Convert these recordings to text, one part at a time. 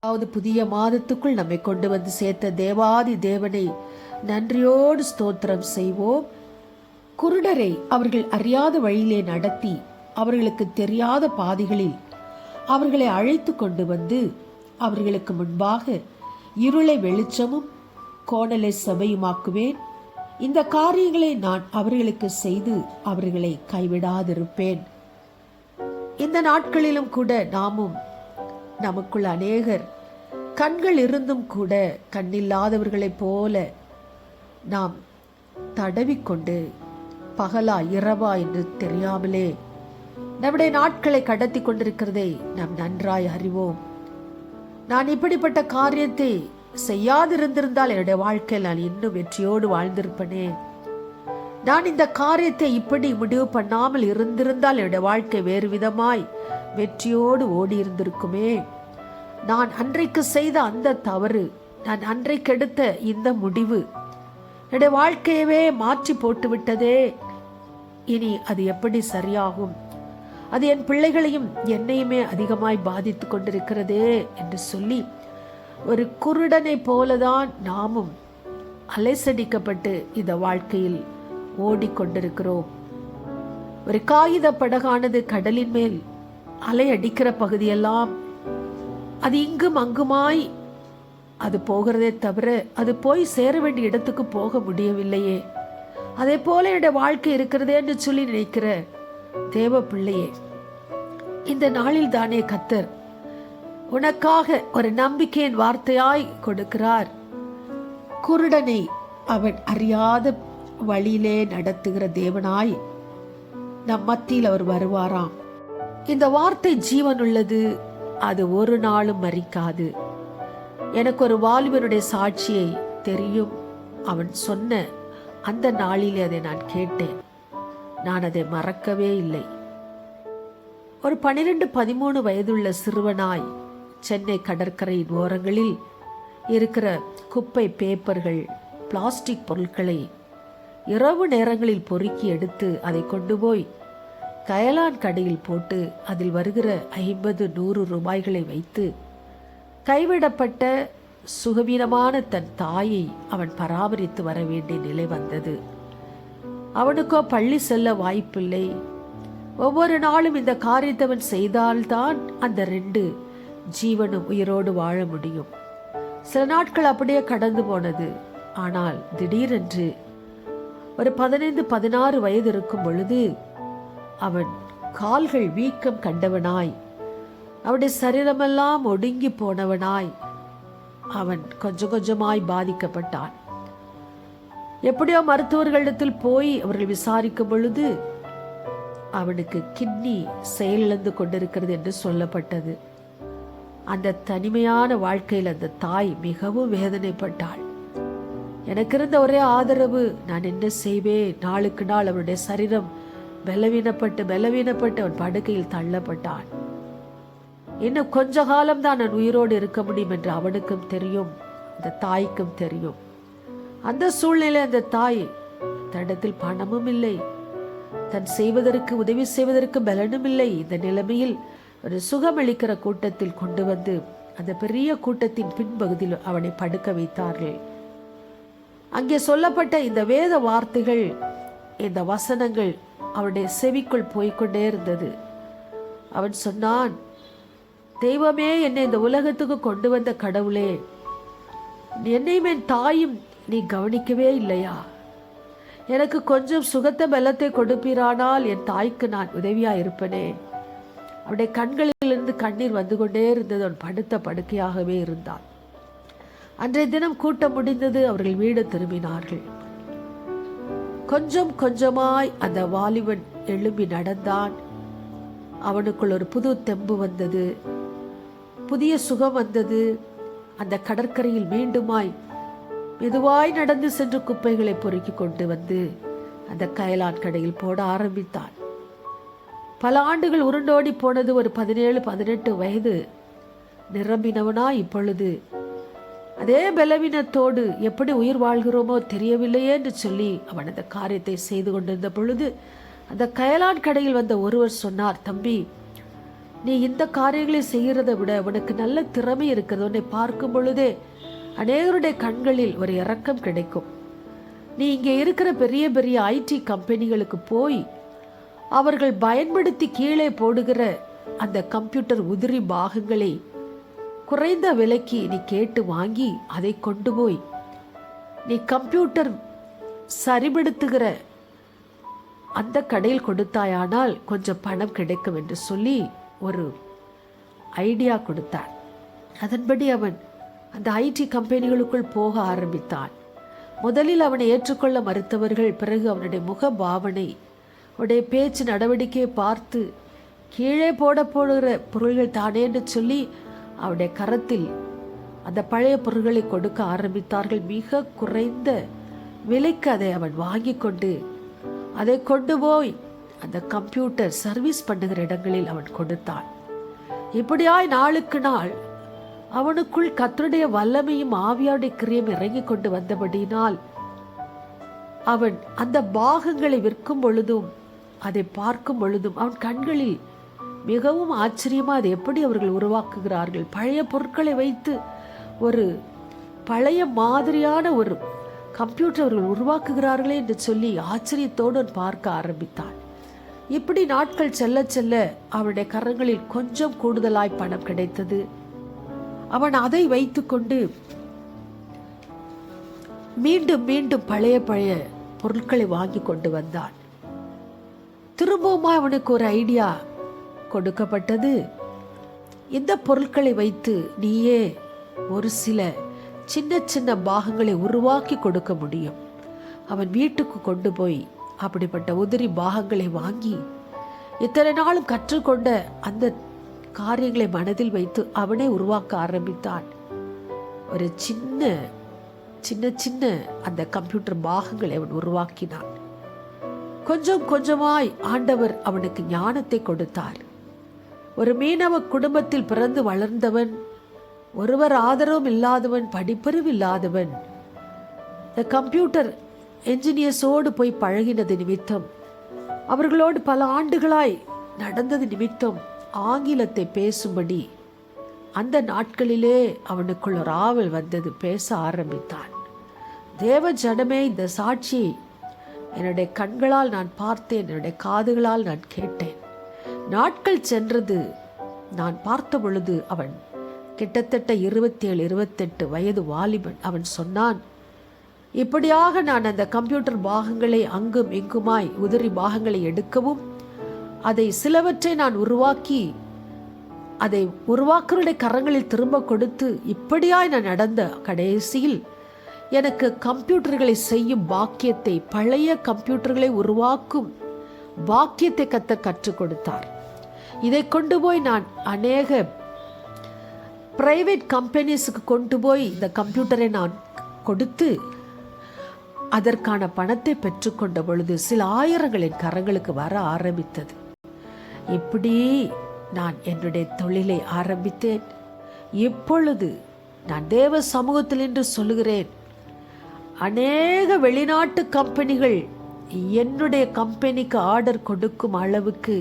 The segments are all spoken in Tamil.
புதிய மாதத்துக்குள் நம்மை கொண்டு வந்து சேர்த்த தேவாதி தேவனை நன்றியோடு ஸ்தோத்திரம் செய்வோம். குருடரை அவர்கள் அறியாத வழியிலே நடத்தி அவர்களுக்கு தெரியாத பாதைகளில் அவர்களை அழைத்து கொண்டு வந்து அவர்களுக்கு முன்பாக இருளை வெளிச்சமும் கோணலை சபையுமாக்குவேன். இந்த காரியங்களை நான் அவர்களுக்கு செய்து அவர்களை கைவிடாதிருப்பேன். இந்த நாட்களிலும் கூட நாமும் நமக்குள் அநேகர் கண்கள் இருந்தும் கூட கண்ணில்லாதவர்களைப் போல நாம் தடவிக்கொண்டு பகலா இரவா என்று தெரியாமலே நம்முடைய நாட்களை கடத்தி கொண்டிருக்கிறதை நாம் நன்றாய் அறிவோம். நான் இப்படிப்பட்ட காரியத்தை செய்யாதிருந்திருந்தால் என்னுடைய வாழ்க்கையில் நான் இன்னும் வெற்றியோடு வாழ்ந்திருப்பனே. நான் இந்த காரியத்தை இப்படி முடிவு பண்ணாமல் இருந்திருந்தால் என்னுடைய வாழ்க்கை வேறு விதமாய் வெற்றியோடு ஓடி இருந்திருக்குமே. நான் அன்றைக்கு செய்த அந்த தவறு, நான் அன்றைக்கு எடுத்த இந்த முடிவு என்னுடைய வாழ்க்கையவே மாற்றி போட்டு விட்டதே. இனி அது எப்படி சரியாகும்? அது என் பிள்ளைகளையும் என்னையுமே அதிகமாய் பாதித்து கொண்டிருக்கிறதே என்று சொல்லி ஒரு குருடனை போலதான் நாமும் அலைசடிக்கப்பட்டு இந்த வாழ்க்கையில் ஓடிக்கொண்டிருக்கிறோம். ஒரு காகித படகானது கடலின் மேல் அலை அடிக்கிற பகுதியெல்லாம் அது இங்கும் அங்குமாய் அது போகிறதே தவிர அது போய் சேர வேண்டிய இடத்துக்கு போக முடியவில்லையே. அதே போல என்னுடைய வாழ்க்கை இருக்கிறதே என்று சொல்லி நினைக்கிற தேவ பிள்ளையே, இந்த நாளில் தானே கர்த்தர் உனக்காக ஒரு நம்பிக்கையின் வார்த்தையாய் கொடுக்கிறார். குருடனை அவன் அறியாத வழியிலே நடத்துகிற தேவனாய் நம் மத்தியில் அவர் வருவாராம். இந்த வார்த்தை ஜீவன் உள்ளது, அது ஒரு நாளும் மறிக்காது. எனக்கு ஒரு வாலிபனுடைய சாட்சியை தெரியும். அவன் சொன்ன அந்த நாளிலே அதை நான் கேட்டேன். நான் அதை மறக்கவே இல்லை. ஒரு 12-13 வயதுள்ள சிறுவனாய் சென்னை கடற்கரையின் ஓரங்களில் இருக்கிற குப்பை பேப்பர்கள், பிளாஸ்டிக் பொருட்களை இரவு நேரங்களில் பொறுக்கி எடுத்து அதை கொண்டு போய் கயலான் கடையில் போட்டு அதில் வருகிற 50-100 ரூபாய்களை வைத்து கைவிடப்பட்ட சுகவீனமான தன் தாயை அவன் பராமரித்து வர வேண்டிய நிலை வந்தது. அவனுக்கோ பள்ளி செல்ல வாய்ப்பில்லை. ஒவ்வொரு நாளும் இந்த காரியத்தை அவன் செய்தால்தான் அந்த 2 ஜீவனும் உயிரோடு வாழ முடியும். சில நாட்கள் அப்படியே கடந்து போனது. ஆனால் திடீரென்று ஒரு 15-16 வயது இருக்கும் பொழுது அவன் கால்கள் வீக்கம் கண்டவனாய், அவனுடைய சரீரமெல்லாம் ஒடுங்கி போனவனாய் அவன் கொஞ்சம் கொஞ்சமாய் பாதிக்கப்பட்டான். எப்படியோ மருத்துவர்களிடத்தில் போய் அவர்கள் விசாரிக்கும் பொழுது அவனுக்கு கிட்னி செயலிழந்து கொண்டிருக்கிறது என்று சொல்லப்பட்டது. அந்த தனிமையான வாழ்க்கையில் அந்த தாய் மிகவும் வேதனைப்பட்டாள். எனக்கு இருந்த ஒரே ஆதரவு, நான் என்ன செய்வேன்? நாளுக்கு நாள் அவனுடைய சரீரம் பலவீனப்பட்டு அவன் படுக்கையில் தள்ளப்பட்டான். இன்னும் கொஞ்ச காலம்தான் நான் உயிரோடு இருக்க முடியும் என்று அவனுக்கும் தெரியும், அந்த தாய்க்கும் தெரியும். அந்த சூழ்நிலை அந்த தாய், தன்னிடத்தில் பணமும் இல்லை, தன் செய்வதற்கு உதவி செய்வதற்கு பலனும் இல்லை. இந்த நிலைமையில் ஒரு சுகமளிக்கிற கூட்டத்தில் கொண்டு வந்து அந்த பெரிய கூட்டத்தின் பின்பகுதியில் அவனை படுக்க வைத்தார்கள். அங்கே சொல்லப்பட்ட இந்த வேத வார்த்தைகள், இந்த வசனங்கள் அவனுடைய செவிக்குள் போய்கொண்டே இருந்தது. அவன் சொன்னான், தெய்வமே, என்னை இந்த உலகத்துக்கு கொண்டு வந்த கடவுளே, என்னையும் என் தாயும் நீ கவனிக்கவே இல்லையா? எனக்கு கொஞ்சம் சுகத்த பலத்தை கொடுப்பீரானால் என் தாய்க்கு நான் உதவியா இருப்பனே. அவனுடைய கண்களிலிருந்து கண்ணீர் வந்து கொண்டே இருந்தது. அவன் படுத்த படுக்கையாகவே இருந்தான். அன்றைய தினம் கூட்டம் முடிந்தது. அவர்கள் வீடு திரும்பினார்கள். கொஞ்சம் கொஞ்சமாய் அந்த வாலிபன் எழும்பி நடந்தான். அவனுக்குள் ஒரு புது தெம்பு வந்தது, புதிய சுகம் வந்தது. அந்த கடற்கரையில் மீண்டுமாய் மெதுவாய் நடந்து சென்று குப்பைகளை பொறுக்கி கொண்டு வந்து அந்த கயலான் கடையில் போட ஆரம்பித்தான். பல ஆண்டுகள் உருண்டோடி போனது. ஒரு 17-18 வயது நிரம்பினவனாய் இப்பொழுது அதே பலவீனத்தோடு எப்படி உயிர் வாழ்கிறோமோ தெரியவில்லையே என்று சொல்லி அவன் அந்த காரியத்தை செய்து கொண்டிருந்த பொழுது அந்த கயலான் கடையில் வந்த ஒருவர் சொன்னார், தம்பி, நீ இந்த காரியங்களை செய்கிறதை விட உனக்கு நல்ல திறமை இருக்கிறது. உன்னை பார்க்கும் பொழுதே அநேகருடைய கண்களில் ஒரு இரக்கம் கிடைக்கும். நீ இங்கே இருக்கிற பெரிய பெரிய ஐடி கம்பெனிகளுக்கு போய் அவர்கள் பயன்படுத்தி கீழே போடுகிற அந்த கம்ப்யூட்டர் உதிரி பாகங்களை குறைந்த விலைக்கு நீ கேட்டு வாங்கி அதை கொண்டு போய் நீ கம்ப்யூட்டர் சரிபடுத்துகிற அந்த கடையில் கொடுத்தாயானால் கொஞ்சம் பணம் கிடைக்கும் என்று சொல்லி ஒரு ஐடியா கொடுத்தார். அதன்படி அவன் அந்த ஐடி கம்பெனிகளுக்குள் போக ஆரம்பித்தான். முதலில் அவனை ஏற்றுக்கொள்ள மறுத்தவர்கள் பிறகு அவனுடைய முக பாவனை, அவனுடைய பேச்சு நடவடிக்கையை பார்த்து கீழே போடுகிற பொருள்கள் தானே என்று சொல்லி அவனுடைய கரத்தில் அந்த பழைய பொருள்களை கொடுக்க ஆரம்பித்தார்கள். மிக குறைந்த விலைக்கு அதை அவன் வாங்கி கொண்டு அதை கொண்டு போய் அந்த கம்ப்யூட்டர் சர்வீஸ் பண்ணுகிற இடங்களில் அவன் கொடுத்தான். இப்படியாய் நாளுக்கு நாள் அவனுக்குள் கர்த்தருடைய வல்லமையும் ஆவியாருடைய கிரியும் இறங்கி கொண்டு வந்தபடியினால் அவன் அந்த பாகங்களை விற்கும் பொழுதும் அதை பார்க்கும் பொழுதும் அவன் கண்களில் மிகவும் ஆச்சரியமா அதை எப்படி அவர்கள் உருவாக்குகிறார்கள், பழைய பொருட்களை வைத்து ஒரு பழைய மாதிரியான ஒரு கம்ப்யூட்டர் அவர்கள் உருவாக்குகிறார்களே என்று சொல்லி ஆச்சரியத்தோடு பார்க்க ஆரம்பித்தான். இப்படி நாட்கள் செல்ல செல்ல அவனுடைய கரங்களில் கொஞ்சம் கூடுதலாய் பணம் கிடைத்தது. அவன் அதை வைத்துக்கொண்டு மீண்டும் மீண்டும் பழைய பழைய பொருட்களை வாங்கி கொண்டு வந்தான். திரும்பவும் அவனுக்கு ஒரு ஐடியா கொடுக்கப்பட்டது. இந்த பொருட்களை வைத்து நீயே ஒரு சில சின்ன சின்ன பாகங்களை உருவாக்கி கொடுக்க முடியும். அவன் வீட்டுக்கு கொண்டு போய் அப்படிப்பட்ட உதிரி பாகங்களை வாங்கி இத்தனை நாளும் கற்றுக்கொண்ட அந்த காரியங்களை மனதில் வைத்து அவனே உருவாக்க ஆரம்பித்தான். ஒரு சின்ன சின்ன சின்ன அந்த கம்ப்யூட்டர் பாகங்களை அவன் உருவாக்கினான். கொஞ்சம் கொஞ்சமாய் ஆண்டவர் அவனுக்கு ஞானத்தை கொடுத்தார். ஒரு மீனவ குடும்பத்தில் பிறந்து வளர்ந்தவன், ஒருவர் ஆதரவும் இல்லாதவன், படிப்பறிவு இல்லாதவன். இந்த கம்ப்யூட்டர் என்ஜினியர்ஸோடு போய் பழகினது நிமித்தம், அவர்களோடு பல ஆண்டுகளாய் நடந்தது நிமித்தம் ஆங்கிலத்தை பேசும்படி அந்த நாட்களிலே அவனுக்குள் ஒரு ஆவல் வந்தது. பேச ஆரம்பித்தான். தேவ ஜனமே, இந்த சாட்சியை என்னுடைய கண்களால் நான் பார்த்தேன், என்னுடைய காதுகளால் நான் கேட்டேன். நாட்கள் சென்றது. நான் பார்த்த பொழுது அவன் கிட்டத்தட்ட 27-28 வயது வாலிபன். அவன் சொன்னான், இப்படியாக நான் அந்த கம்ப்யூட்டர் பாகங்களை அங்கும் இங்குமாய் உதிரி பாகங்களை எடுக்கவும், அதை சிலவற்றை நான் உருவாக்கி அதை உருவாக்குறடைய கரங்களில் திரும்ப கொடுத்து இப்படியாய் நான் நடந்த கடைசியில் எனக்கு கம்ப்யூட்டர்களை செய்யும் பாக்கியத்தை, பழைய கம்ப்யூட்டர்களை உருவாக்கும் பாக்கியத்தை கற்றுக் கொடுத்தார். இதை கொண்டு போய் நான் அநேக பிரைவேட் கம்பெனிஸுக்கு கொண்டு போய் இந்த கம்ப்யூட்டரை நான் கொடுத்து அதற்கான பணத்தை பெற்றுக்கொண்ட பொழுது சில ஆயிரங்களின் கரங்களுக்கு வர ஆரம்பித்தது. இப்படி நான் என்னுடைய தொழிலை ஆரம்பித்தேன். இப்பொழுது நான் தேவ சமூகத்தில் என்று சொல்லுகிறேன், அநேக வெளிநாட்டு கம்பெனிகள் என்னுடைய கம்பெனிக்கு ஆர்டர் கொடுக்கும் அளவுக்கு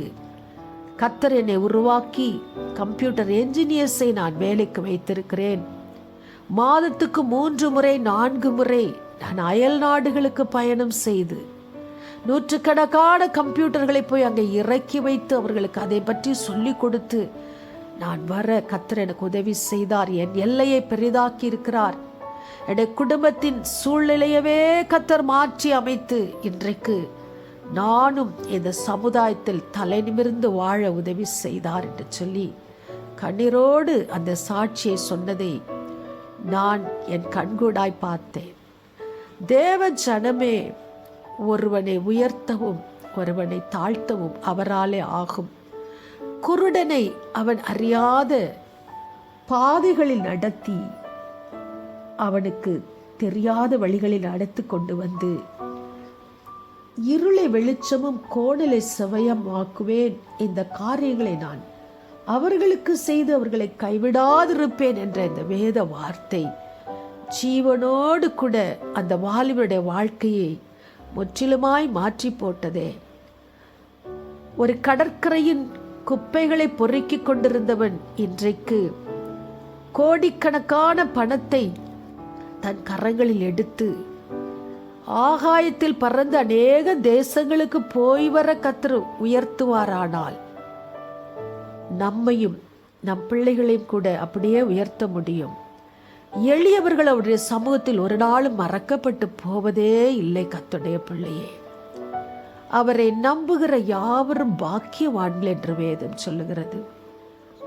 கர்த்தர் என்னை உருவாக்கி கம்ப்யூட்டர் என்ஜினியர்ஸை நான் வேலைக்கு வைத்திருக்கிறேன். மாதத்துக்கு 3 முறை 4 முறை நான் அயல் நாடுகளுக்கு பயணம் செய்து நூற்றுக்கணக்கான கம்ப்யூட்டர்களை போய் அங்கே இறக்கி வைத்து அவர்களுக்கு அதை பற்றி சொல்லி கொடுத்து நான் வர கர்த்தர் எனக்கு உதவி செய்தார். என் எல்லையை பெரிதாக்கி இருக்கிறார். என்னுடைய குடும்பத்தின் சூழ்நிலையவே கர்த்தர் மாற்றி அமைத்து இன்றைக்கு நானும் இந்த சமுதாயத்தில் தலை நிமிர்ந்து வாழ உதவி செய்தார் என்று சொல்லி கண்ணீரோடு அந்த சாட்சியை சொன்னதை நான் என் கண்கூடாய் பார்த்தேன். தேவ ஜனமே, ஒருவனை உயர்த்தவும் ஒருவனை தாழ்த்தவும் அவராலே ஆகும். குருடனை அவன் அறியாத பாதைகளில் நடத்தி அவனுக்கு தெரியாத வழிகளில் அழைத்து கொண்டு வந்து இருளை வெளிச்சமும் கோணலை செவையமாக்குவேன். இந்த காரியங்களை நான் அவர்களுக்கு செய்து அவர்களை கைவிடாதிருப்பேன் என்ற இந்த வேத வார்த்தை ஜீவனோடு கூட அந்த வாலிபனுடைய வாழ்க்கையை முற்றிலுமாய் மாற்றி போட்டதே. ஒரு கடற்கரையின் குப்பைகளை பொறுக்கிக் கொண்டிருந்தவன் இன்றைக்கு கோடிக்கணக்கான பணத்தை தன் கரங்களில் எடுத்து ஆகாயத்தில் பறந்து அநேக தேசங்களுக்கு போய் வர கர்த்தர் உயர்த்துவாரானால் நம்மையும் நம் பிள்ளைகளையும் கூட அப்படியே உயர்த்த முடியும். எளியவர்கள் அவருடைய சமூகத்தில் ஒரு நாளும் மறக்கப்பட்டு போவதே இல்லை. கர்த்தருடைய பிள்ளையே, அவரை நம்புகிற யாவரும் பாக்கியவான்கள் என்று வேதம் சொல்லுகிறது.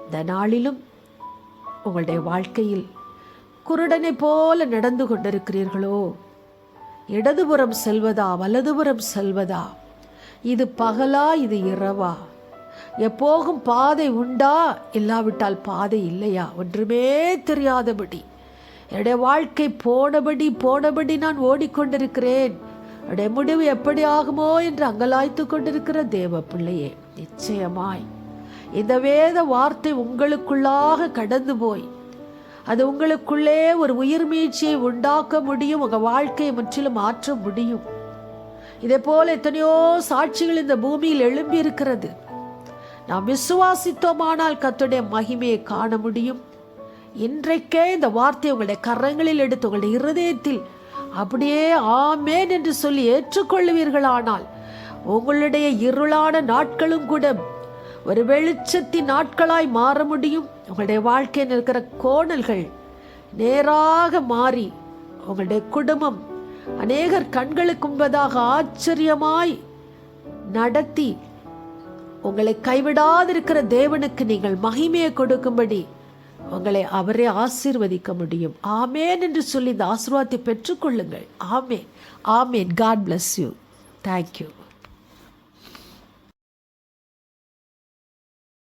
இந்த நாளிலும் உங்களுடைய வாழ்க்கையில் குருடனை போல நடந்து கொண்டிருக்கிறீர்களோ? இடதுபுறம் செல்வதா வலதுபுறம் செல்வதா? இது பகலா இது இரவா? எப்போகும் பாதை உண்டா இல்லாவிட்டால் பாதை இல்லையா? ஒன்றுமே தெரியாதபடி என்னுடைய வாழ்க்கை போனபடி நான் ஓடிக்கொண்டிருக்கிறேன், என்னுடைய முடிவு எப்படி ஆகுமோ என்று அங்கலாய்த்து கொண்டிருக்கிற தேவ பிள்ளையே, நிச்சயமாய் இந்த வேத வார்த்தை உங்களுக்குள்ளாக கடந்து போய் அது உங்களுக்குள்ளே ஒரு உயிர் மீட்சியை உண்டாக்க முடியும். உங்கள் வாழ்க்கையை முற்றிலும் மாற்ற முடியும். இதே போல எத்தனையோ சாட்சிகள் இந்த பூமியில் எழும்பி இருக்கிறது. நாம் விசுவாசித்தோமானால் கர்த்தருடைய மகிமையை காண முடியும். இன்றைக்கே இந்த வார்த்தையை உங்களுடைய கரங்களில் எடுத்து உங்களுடைய இருதயத்தில் அப்படியே ஆமேன் என்று சொல்லி ஏற்றுக்கொள்ளுவீர்களானால் உங்களுடைய இருளான நாட்களும் கூட ஒரு வெளிச்சத்தின் நாட்களாய் மாற முடியும். உங்களுடைய வாழ்க்கையில் இருக்கிற கோணல்கள் நேராக மாறி உங்களுடைய குடும்பம் அநேகர் கண்களுக்கு முன்பதாக ஆச்சரியமாய் நடத்தி உங்களை கைவிடாதிருக்கிற தேவனுக்கு நீங்கள் மகிமையை கொடுக்கும்படி உங்களை அவரே ஆசீர்வதிக்க முடியும். ஆமேன் என்று சொல்லி இந்த ஆசீர்வாதத்தை பெற்றுக்கொள்ளுங்கள். ஆமேன், ஆமேன். God bless you. Thank you.